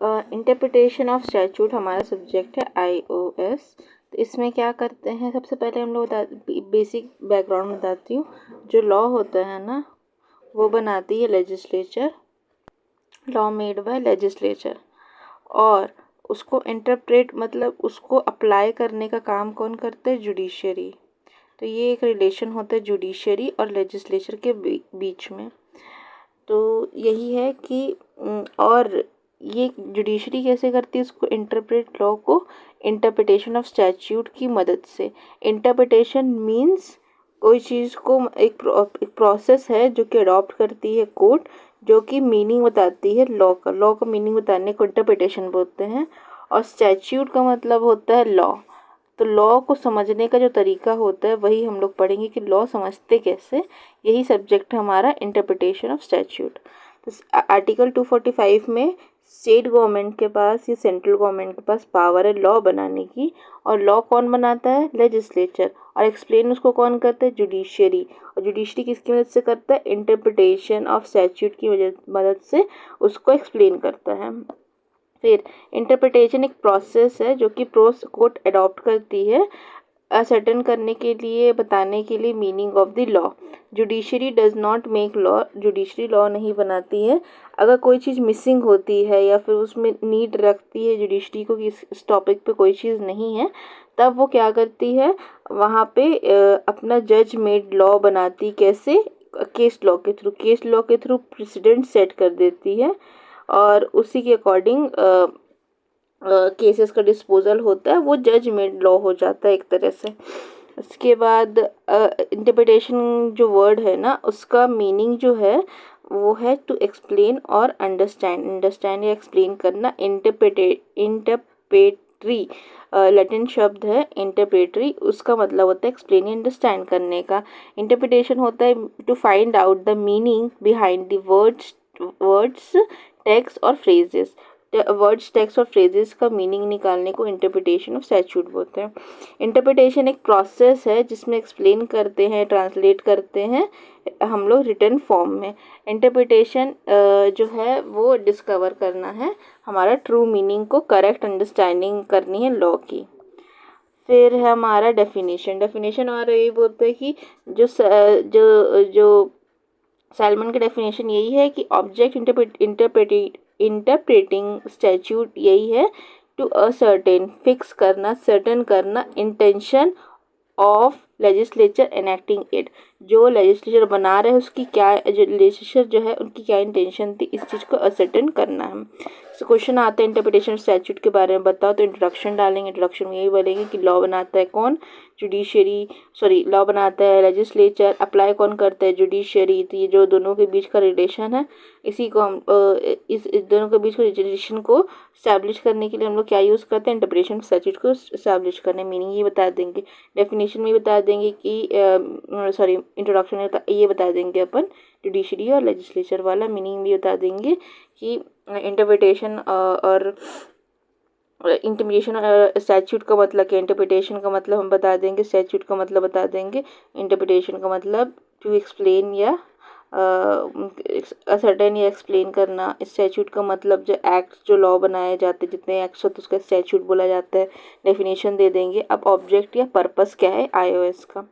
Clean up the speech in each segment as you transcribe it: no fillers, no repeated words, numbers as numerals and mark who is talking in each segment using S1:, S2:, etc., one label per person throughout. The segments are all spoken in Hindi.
S1: इंटरप्रिटेशन ऑफ स्टैट्यूट हमारा सब्जेक्ट है IOS। तो इसमें क्या करते हैं, सबसे पहले हम लोग बेसिक बैकग्राउंड बताती हूँ। जो लॉ होता है ना, वो बनाती है legislature, law made by legislature, और उसको इंटरप्रेट मतलब उसको अप्लाई करने का काम कौन करता है, जुडिशरी। तो ये एक रिलेशन होता है जुडिशरी और लेजिस्लेचर के बीच में। तो यही है कि और ये जुडिशरी कैसे करती है, उसको इंटरप्रेट लॉ को इंटरप्रिटेशन ऑफ स्टैट्यूट की मदद से। इंटरप्रिटेशन मीन्स कोई चीज़ को एक प्रोसेस है जो कि अडॉप्ट करती है कोर्ट, जो कि मीनिंग बताती है लॉ का मीनिंग बताने को इंटरप्रिटेशन बोलते हैं। और स्टैट्यूट का मतलब होता है लॉ। तो लॉ को समझने का जो तरीका होता है वही हम लोग पढ़ेंगे कि लॉ समझते कैसे। यही सब्जेक्ट है हमारा इंटरप्रिटेशन ऑफ स्टैट्यूट। तो आर्टिकल 245 में स्टेट गवर्नमेंट के पास या सेंट्रल गवर्नमेंट के पास पावर है लॉ बनाने की, और लॉ कौन बनाता है, लेजिस्लेचर, और एक्सप्लेन उसको कौन करता है, जुडिशरी। और जुडिशरी किसकी मदद से करता है, इंटरप्रिटेशन ऑफ स्टैट्यूट की मदद से उसको एक्सप्लेन करता है। फिर इंटरप्रिटेशन एक प्रोसेस है जो कि प्रोस कोर्ट अडॉप्ट करती है असर्टेन करने के लिए, बताने के लिए meaning of the law. Judiciary does not make law, judiciary law नहीं बनाती है। अगर कोई चीज़ मिसिंग होती है या फिर उसमें नीड रखती है जुडिशरी को कि इस टॉपिक पे कोई चीज़ नहीं है, तब वो क्या करती है, वहाँ पे अपना जज मेड लॉ बनाती। कैसे, केस लॉ के थ्रू प्रेसिडेंट सेट कर देती है, और उसी के अकॉर्डिंग केसेस का डिस्पोजल होता है। वो जज मेड लॉ हो जाता है एक तरह से। उसके बाद इंटरप्रिटेशन जो वर्ड है ना, उसका मीनिंग जो है वो है टू एक्सप्लेन और अंडरस्टैंड या एक्सप्लेन करना। इंटरप्रेटरी लैटिन शब्द है इंटरप्रेटरी, उसका मतलब होता है एक्सप्लेन अंडरस्टैंड करने का। इंटरप्रिटेशन होता है to find out the meaning behind the words text और फ्रेजेस। वर्ड्स टेक्स्ट और फ्रेजेस का मीनिंग निकालने को इंटरप्रिटेशन ऑफ स्टैट्यूट बोलते हैं। इंटरप्रिटेशन एक प्रोसेस है जिसमें एक्सप्लेन करते हैं, ट्रांसलेट करते हैं हम लोग रिटन फॉर्म में। इंटरप्रिटेशन जो है वो डिस्कवर करना है हमारा ट्रू मीनिंग को, करेक्ट अंडरस्टैंडिंग करनी है लॉ की। फिर है हमारा डेफिनेशन और ये बोलते हैं कि जो सैलमन का डेफिनेशन यही है कि ऑब्जेक्ट इंटरप्रेटिंग स्टैट्यूट यही है टू असर्टेन, फिक्स करना, सर्टेन करना, इंटेंशन ऑफ लेजिस्लेचर एनेक्टिंग इट। जो लेजिस्लेचर बना रहे हैं उसकी क्या, जो लेजिस्लेचर जो है उनकी क्या इंटेंशन थी, इस चीज़ को असर्टेन करना है। तो क्वेश्चन आता है इंटरप्रिटेशन ऑफ स्टैट्यूट के बारे में बताओ, तो इंट्रोडक्शन डालेंगे। इंट्रोडक्शन में यही बोलेंगे कि लॉ बनाता है कौन, लॉ बनाता है लेजिस्लेचर, अप्लाई कौन करता है, जुडिशरी। तो ये जो दोनों के बीच का रिलेशन है, इसी को हम इस दोनों के बीच का रिलेशन को स्टैब्लिश करने के लिए हम लोग क्या यूज़ करते हैं, इंटरप्रिटेशन स्टैट्यूट को स्टैब्लिश करने। मीनिंग ये बता देंगे, डेफिनेशन में बता देंगे कि इंट्रोडक्शन में ये बता देंगे अपन जुडिशरी और लेजिस्लेचर वाला। मीनिंग भी बता देंगे कि इंटरप्रिटेशन और इंटरप्रिटेशन स्टैट्यूट का मतलब क्या, इंटरप्रिटेशन का मतलब हम बता देंगे, स्टैट्यूट का मतलब बता देंगे। इंटरप्रिटेशन का मतलब टू एक्सप्लेन या असर्टेन या एक्सप्लेन करना। स्टैट्यूट का मतलब जो एक्ट, जो लॉ बनाए जाते हैं, जितने एक्ट्स होते हैं उसका स्टैट्यूट बोला जाता है। डेफिनेशन दे देंगे। अब ऑब्जेक्ट या पर्पस क्या है IOS का,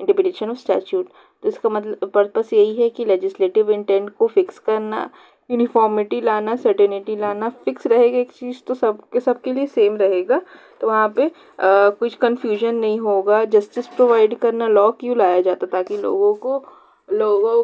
S1: इंटरप्रिटेशन ऑफ स्टैट्यूट। तो इसका मतलब पर्पस यही है कि लेजिस्लेटिव इंटेंट को फिक्स करना, यूनिफॉर्मिटी लाना, सर्टेनिटी लाना। फिक्स रहेगा एक चीज़ तो सबके लिए सेम रहेगा, तो वहाँ पे कुछ कन्फ्यूजन नहीं होगा। जस्टिस प्रोवाइड करना, लॉ क्यों लाया जाता, ताकि लोगों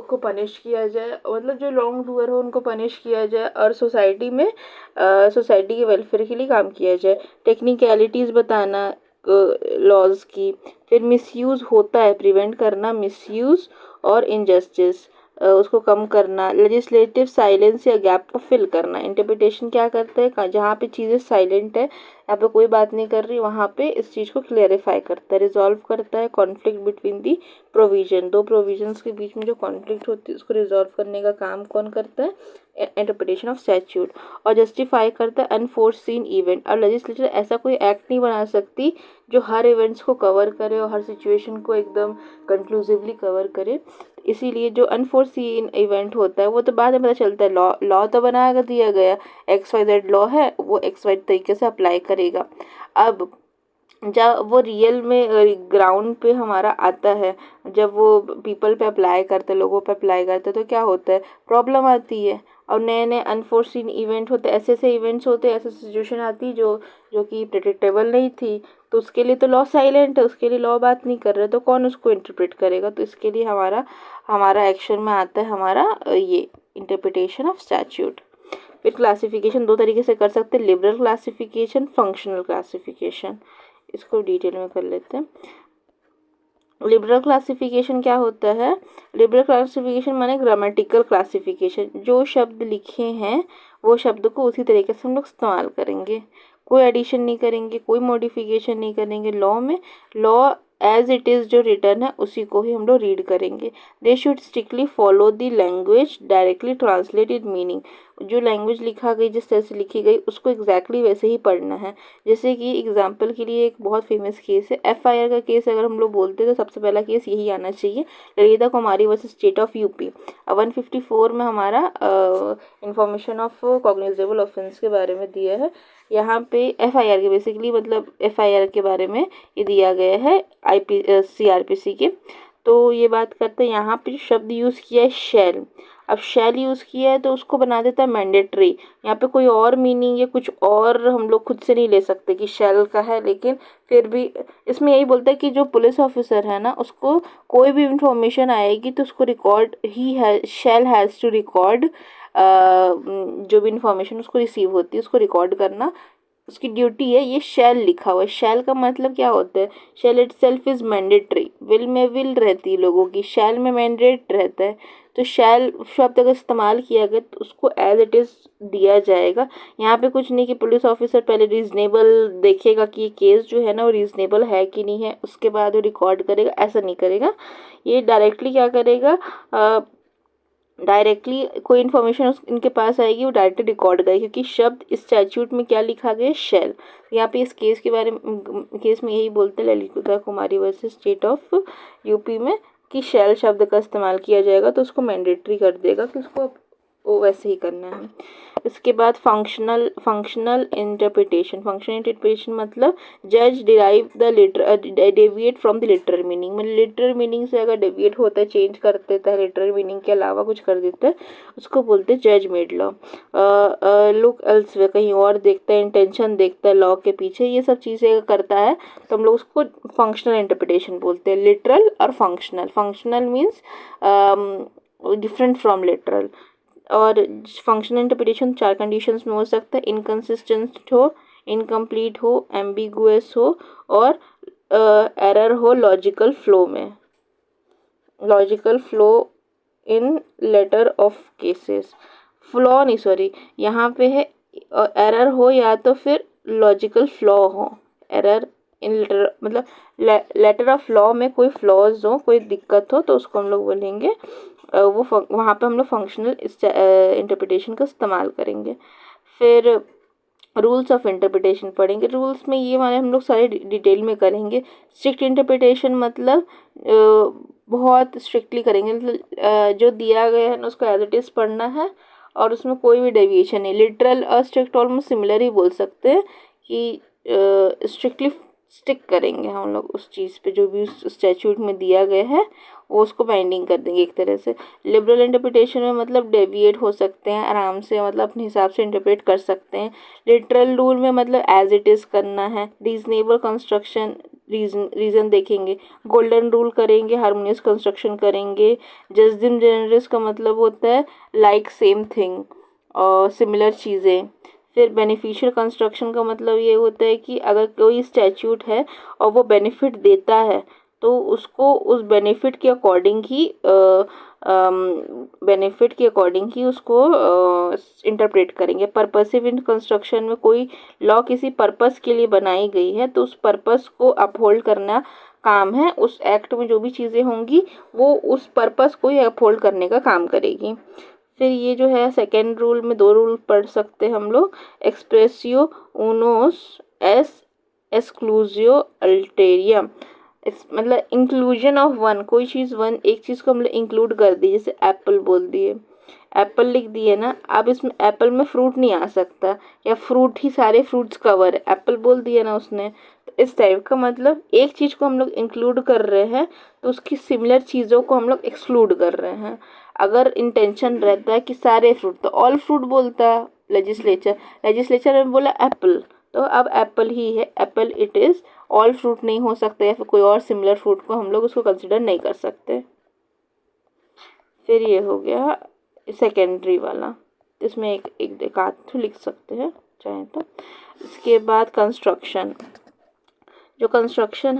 S1: को पनिश किया जाए, मतलब जो रॉन्ग डूअर हो उनको पनिश किया जाए, और सोसाइटी में सोसाइटी के वेलफेयर के लिए काम किया जाए। टेक्निकलिटीज़ बताना लॉज की। फिर मिसयूज़ होता है, प्रिवेंट करना मिसयूज़ और इनजस्टिस, उसको कम करना। लेजिस्लेटिव साइलेंस या गैप को फिल करना। इंटरप्रिटेशन क्या करता है, जहाँ पे चीज़ें साइलेंट है, यहाँ पे कोई बात नहीं कर रही, वहाँ पे इस चीज़ को क्लेरिफाई करता है। रिजॉल्व करता है कॉन्फ्लिक्ट बिटवीन दी प्रोविजन, दो प्रोविजंस के बीच में जो कॉन्फ्लिक्ट होती है उसको रिजॉल्व करने का काम कौन करता है, इंटरप्रिटेशन ऑफ स्टैट्यूट। और जस्टिफाई करता है अनफोर्सीन इवेंट। और लेजिस्लेचर ऐसा कोई एक्ट नहीं बना सकती जो हर इवेंट्स को कवर करे और हर सिचुएशन को एकदम कंक्लूसिवली कवर करे। इसीलिए जो अनफोर्सीन इवेंट होता है वो तो बाद में पता चलता है। लॉ तो बना कर दिया गया, XYZ लॉ है, वो XY तरीके से अप्लाई करेगा। अब जब वो रियल में ग्राउंड पे हमारा आता है, जब वो पीपल पे अप्लाई करते, लोगों पे अप्लाई करते, तो क्या होता है, प्रॉब्लम आती है। और नए नए अनफोर्सीन इवेंट होते, ऐसे ऐसे इवेंट्स होते, ऐसे सिचुएशन आती जो कि प्रेडिक्टेबल नहीं थी, तो उसके लिए तो लॉ साइलेंट है, उसके लिए लॉ बात नहीं कर रहे, तो कौन उसको इंटरप्रेट करेगा। तो इसके लिए हमारा हमारा एक्शन में आता है हमारा ये इंटरप्रिटेशन ऑफ स्टैट्यूट। फिर क्लासिफिकेशन दो तरीके से कर सकते हैं, लिबरल क्लासिफिकेशन, फंक्शनल क्लासिफिकेशन। इसको डिटेल में कर लेते हैं। लिबरल क्लासिफिकेशन क्या होता है? लिबरल क्लासिफिकेशन माने ग्रामेटिकल क्लासिफिकेशन, जो शब्द लिखे हैं वो शब्द को उसी तरीके से हम लोग इस्तेमाल करेंगे, कोई एडिशन नहीं करेंगे, कोई मॉडिफिकेशन नहीं करेंगे। लॉ में लॉ एज इट इज़ जो रिटर्न है उसी को ही हम लोग रीड करेंगे। They should strictly follow the language directly translated meaning, जो लैंग्वेज लिखा गई, जिस तरह से लिखी गई उसको एग्जैक्टली वैसे ही पढ़ना है। जैसे कि एग्जांपल के लिए एक बहुत फेमस केस है FIR का केस, अगर हम लोग बोलते हैं तो सबसे पहला केस यही आना चाहिए, ललिता कुमारी वर्सेस स्टेट ऑफ यूपी। 154 में हमारा इंफॉर्मेशन ऑफ कॉग्निजेबल ऑफेंस के बारे में दिया है। यहाँ पे FIR के बेसिकली मतलब FIR के बारे में ये दिया गया है CRPC के। तो ये बात करते हैं, यहाँ पे शब्द यूज़ किया है शैल। अब शैल यूज़ किया है तो उसको बना देता है मैंडेटरी। यहाँ पे कोई और मीनिंग या कुछ और हम लोग खुद से नहीं ले सकते कि शैल का है, लेकिन फिर भी इसमें यही बोलता है कि जो पुलिस ऑफिसर है ना, उसको कोई भी इंफॉर्मेशन आएगी तो उसको रिकॉर्ड ही है, शैल हैज़ टू रिकॉर्ड, जो भी इंफॉर्मेशन उसको रिसीव होती है उसको रिकॉर्ड करना उसकी ड्यूटी है। ये शैल लिखा हुआ है। शैल का मतलब क्या होता है? Shall it self is mandatory. Will में विल रहती है लोगों की, शैल में मैंडेट रहता है। तो शैल शब्द अगर इस्तेमाल किया गया तो उसको एज इट इज़ दिया जाएगा। यहाँ पे कुछ नहीं कि पुलिस ऑफिसर पहले रीजनेबल देखेगा कि ये केस जो है ना वो रीजनेबल है कि नहीं है, उसके बाद वो रिकॉर्ड करेगा, ऐसा नहीं करेगा। ये डायरेक्टली क्या करेगा, डायरेक्टली कोई इन्फॉर्मेशन इनके पास आएगी वो डायरेक्टली रिकॉर्ड करेगी, क्योंकि शब्द इस स्टैट्यूट में क्या लिखा गया है, शैल। यहाँ पे इस केस के बारे में, केस में यही बोलते हैं ललिता कुमारी वर्सेस स्टेट ऑफ यूपी में, कि शैल शब्द का इस्तेमाल किया जाएगा तो उसको मैंडेटरी कर देगा कि उसको वो वैसे ही करना है। इसके बाद फंक्शनल इंटरप्रिटेशन। फंक्शनल इंटरप्रिटेशन मतलब जज derive the deviate from the literal meaning, मतलब लिटरल मीनिंग से अगर डेविएट होता है, चेंज कर देता है, लिटरल मीनिंग के अलावा कुछ कर देता है, उसको बोलते हैं जज मेड लॉ। लुक एल्सवेयर, कहीं और देखता है, इंटेंशन देखता है लॉ के पीछे, ये सब चीज़ें करता है तो हम लोग उसको फंक्शनल इंटरप्रिटेशन बोलते हैं। लिटरल और functional, functional means different from literal. और फंक्शनल इंटरप्रिटेशन 4 कंडीशंस में हो सकता है, इनकन्सिस्टेंट हो, इनकम्प्लीट हो, एम्बिगुअस हो, और एरर हो लॉजिकल फ्लो में, logical flow in letter of cases, flaw नहीं सॉरी, यहाँ पे है एरर हो या तो फिर लॉजिकल फ्लॉ हो। एरर इन लेटर मतलब लेटर ऑफ लॉ में कोई फ्लॉज हो, कोई दिक्कत हो, तो उसको हम लोग बोलेंगे वहाँ पे हम लोग फंक्शनल इंटरप्रिटेशन का इस्तेमाल करेंगे। फिर रूल्स ऑफ इंटरप्रिटेशन पढ़ेंगे। रूल्स में ये वाले हम लोग सारे डिटेल में करेंगे। स्ट्रिक्ट इंटरप्रिटेशन मतलब बहुत स्ट्रिक्टली करेंगे, मतलब जो दिया गया है ना उसको एज इट इज़ पढ़ना है और उसमें कोई भी डेविएशन नहीं। लिटरल और स्ट्रिक्ट ऑलमोस्ट सिमिलर ही बोल सकते हैं कि स्ट्रिक्टली स्टिक करेंगे हम लोग उस चीज़ पे जो भी उस स्टैट्यूट में दिया गया है, वो उसको बाइंडिंग कर देंगे एक तरह से। लिबरल इंटरप्रिटेशन में मतलब डेविएट हो सकते हैं आराम से, मतलब अपने हिसाब से इंटरप्रेट कर सकते हैं। लिटरल रूल में मतलब एज इट इज़ करना है। रीजनेबल कंस्ट्रक्शन, रीज़न देखेंगे। गोल्डन रूल करेंगे, हार्मोनियस कंस्ट्रक्शन करेंगे। जस्टिस जनरस का मतलब होता है लाइक सेम थिंग और सिमिलर चीज़ें। फिर बेनिफिशियल कंस्ट्रक्शन का मतलब ये होता है कि अगर कोई स्टैट्यूट है और वो बेनिफिट देता है तो उसको उस बेनिफिट के अकॉर्डिंग ही उसको इंटरप्रेट करेंगे। पर्पसिव इन कंस्ट्रक्शन में कोई लॉ किसी पर्पस के लिए बनाई गई है तो उस पर्पस को अपहोल्ड करना काम है। उस एक्ट में जो भी चीज़ें होंगी वो उस पर्पस को ही अपहोल्ड करने का काम करेगी। फिर ये जो है सेकेंड रूल में 2 रूल पढ़ सकते हैं हम लोग। एक्सप्रेसियो उनोस एस एक्सक्लूसियो अल्टेरियम। इस मतलब इंक्लूजन ऑफ वन, कोई चीज़ वन एक चीज़ को हम लोग इंक्लूड कर दी, जैसे एप्पल बोल दिए, एप्पल लिख दिए ना, अब इसमें एप्पल में फ्रूट नहीं आ सकता, या फ्रूट ही सारे फ्रूट्स कवर है, एप्पल बोल दिया ना उसने। तो इस टाइप का मतलब एक चीज़ को हम लोग इंक्लूड कर रहे हैं तो उसकी सिमिलर चीज़ों को हम लोग एक्सक्लूड कर रहे हैं। अगर इंटेंशन रहता है कि सारे फ्रूट, तो ऑल फ्रूट बोलता है लेजिस्लेचर, लेजिस्लेचर ने बोला एप्पल, तो अब एप्पल ही है, Apple it is, all fruit नहीं हो सकता, या फिर कोई और सिमिलर फ्रूट को हम लोग उसको कंसिडर नहीं कर सकते। फिर ये हो गया सेकेंडरी वाला, इसमें एक आध तो लिख सकते हैं चाहे तो। इसके बाद कंस्ट्रक्शन, जो कंस्ट्रक्शन